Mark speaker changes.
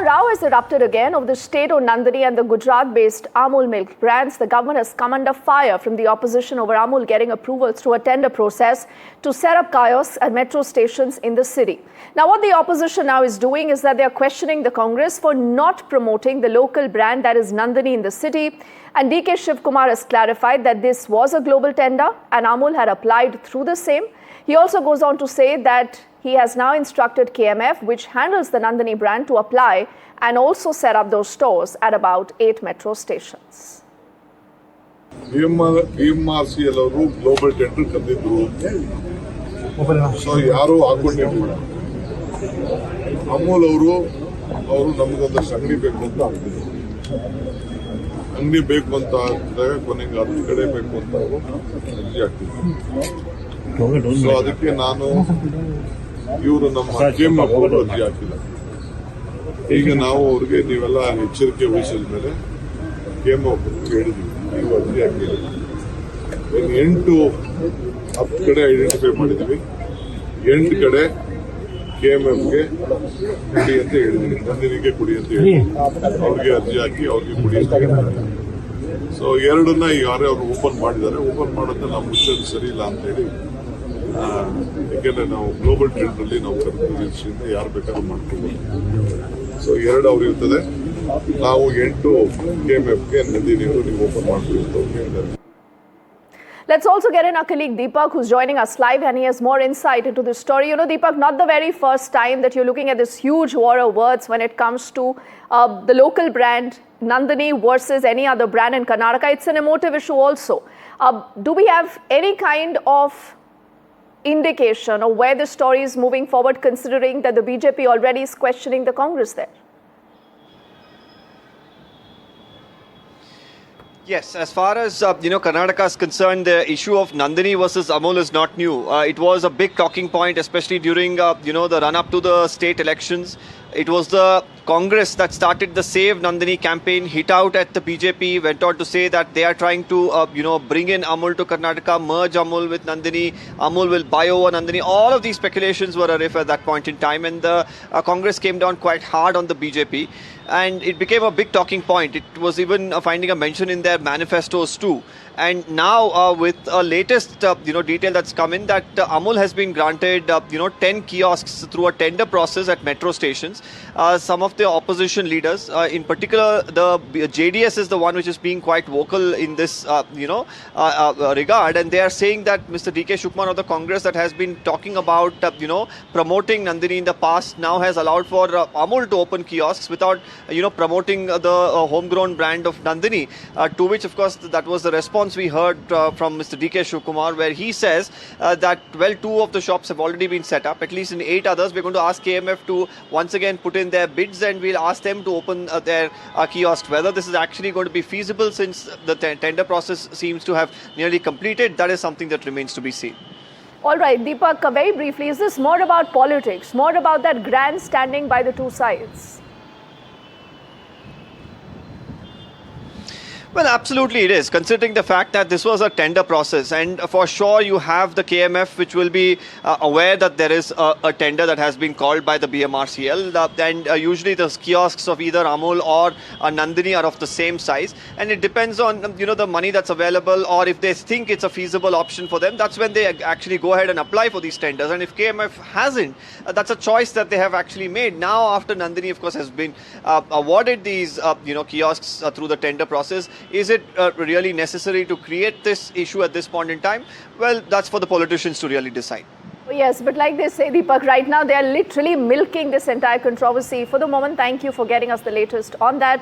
Speaker 1: row has erupted again over the state-owned Nandini and the Gujarat-based Amul milk brands. The government has come under fire from the opposition over Amul getting approval through a tender process to set up kiosks at metro stations in the city. Now, what the opposition now is doing is that they are questioning the Congress for not promoting the local brand that is Nandini in the city. And DK Shivkumar has clarified that this was a global tender and Amul had applied through the same. He also goes on to say that he has now instructed KMF, which handles the Nandini brand, to apply and also set up those stores at about 8 metro stations.
Speaker 2: BMRCL ಅವರು global tender ಕರೆದಿದ್ರು. So ಯಾರು ಹಾಕೊಂಡಿರಲಿಲ್ಲ. ಅಮೂಲ್ ಅವರು ನಮಗೊಂದಷ್ಟು ಅಂಗಡಿ ಬೇಕು ಅಂತ ಆಗ್ತಿದ್ರು. ಅಂಗಡಿ ಬೇಕು ಅಂತ ಆಗಿದ್ದಾಗ ಕೊನೆಗೆ 10 ಕಡೆ ಬೇಕು ಅಂತ ಅವರು ಅರ್ಜಿ ಹಾಕ್ತಿದ್ರು. ಸೊ ಅದಕ್ಕೆ ನಾನು ಇವರು ನಮ್ಮ KMF ಅವರು ಅರ್ಜಿ ಹಾಕಿಲ್ಲ. ಈಗ ನಾವು ಅವ್ರಿಗೆ ನೀವೆಲ್ಲ ಎಚ್ಚರಿಕೆ ವಹಿಸಿದ ಮೇಲೆ KMF ಹೇಳಿದ್ವಿ ನೀವು ಅರ್ಜಿ ಹಾಕಿಲ್ಲ. 10 ಕಡೆ ಐಡೆಂಟಿಫೈ ಮಾಡಿದ್ವಿ. 8 ಕಡೆ KMFಗೆ ಕುಡಿ ಅಂತ ಹೇಳಿದ್ವಿ, ನಂದಿನಿಗೆ ಕುಡಿ ಅಂತ ಹೇಳಿ ಅವ್ರಿಗೆ ಅರ್ಜಿ ಹಾಕಿ ಅವ್ರಿಗೆ ಕುಡಿ ಅಂತ ಹೇಳಿದ್ವಿ. ಸೊ 2ನ್ನ ಯಾರೇ ಅವರು ಓಪನ್ ಮಾಡಿದ್ದಾರೆ. ಓಪನ್ ಮಾಡೋದನ್ನ ನಾವು ಮುಚ್ಚೋದು ಸರಿ ಇಲ್ಲ ಅಂತ ಹೇಳಿ, ಯಾಕೆಂದ್ರೆ ನಾವು ಗ್ಲೋಬಲ್ ಟ್ರೆಂಡ್ ಅಲ್ಲಿ ನಾವು ಕರ್ಕೊಂಡು ಯಾರು ಬೇಕಾದ್ರೂ ಮಾಡ್ಕೋಬಹುದು. ಸೊ 2 ಅವ್ರು ಇರ್ತದೆ. ನಾವು 8 KMFಗೆ ನಂದಿನಿಗೂ ನೀವು ಓಪನ್ ಮಾಡ್ತೀವಿ ಅಂತ ಹೇಳಿದ್ದಾರೆ.
Speaker 1: Let's also get in our colleague Deepak, who's joining us live, and he has more insight into this story. You know, Deepak, not the very first time that you're looking at this huge war of words when it comes to the local brand Nandini versus any other brand in Karnataka. It's an emotive issue also. Do we have any kind of indication of where the story is moving forward, considering that the BJP already is questioning the Congress there?
Speaker 3: Yes, as far as Karnataka is concerned, the issue of Nandini versus Amul is not new. It was a big talking point, especially during the run-up to the state elections. It was the Congress that started the Save Nandini campaign, hit out at the BJP, went on to say that they are trying to bring in Amul to Karnataka, merge Amul with Nandini, Amul will buy over Nandini. All of these speculations were a riff at that point in time, and the Congress came down quite hard on the BJP. And it became a big talking point. It was even finding a mention in their manifestos too. And now with a latest detail that's come in, that Amul has been granted 10 kiosks through a tender process at metro stations. Some of the opposition leaders, in particular the JDS is the one which is being quite vocal in this regard, and they are saying that Mr. DK Shivkumar of the Congress that has been talking about promoting Nandini in the past now has allowed for Amul to open kiosks without promoting the homegrown brand of Nandini, to which of course that was the response we heard from Mr. DK Shivkumar, where he says that 2 of the shops have already been set up. At least in 8 others, we're going to ask KMF to once again put in their bids, and we'll ask them to open their kiosk. Whether this is actually going to be feasible, since the tender process seems to have nearly completed, that is something that remains to be seen.
Speaker 1: All right, Deepak, very briefly, is this more about politics, more about that grandstanding by the two sides?
Speaker 3: Well, absolutely it is, considering the fact that this was a tender process, and for sure you have the KMF which will be aware that there is a tender that has been called by the BMRCL, and usually the kiosks of either Amul or Nandini are of the same size, and it depends on the money that's available, or if they think it's a feasible option for them, that's when they actually go ahead and apply for these tenders. And if KMF hasn't, that's a choice that they have actually made. Now after Nandini of course has been awarded these kiosks through the tender process, is it really necessary to create this issue at this point in time? Well, that's for the politicians to really decide.
Speaker 1: Yes, but like they say, Deepak, right now they are literally milking this entire controversy. For the moment, thank you for getting us the latest on that.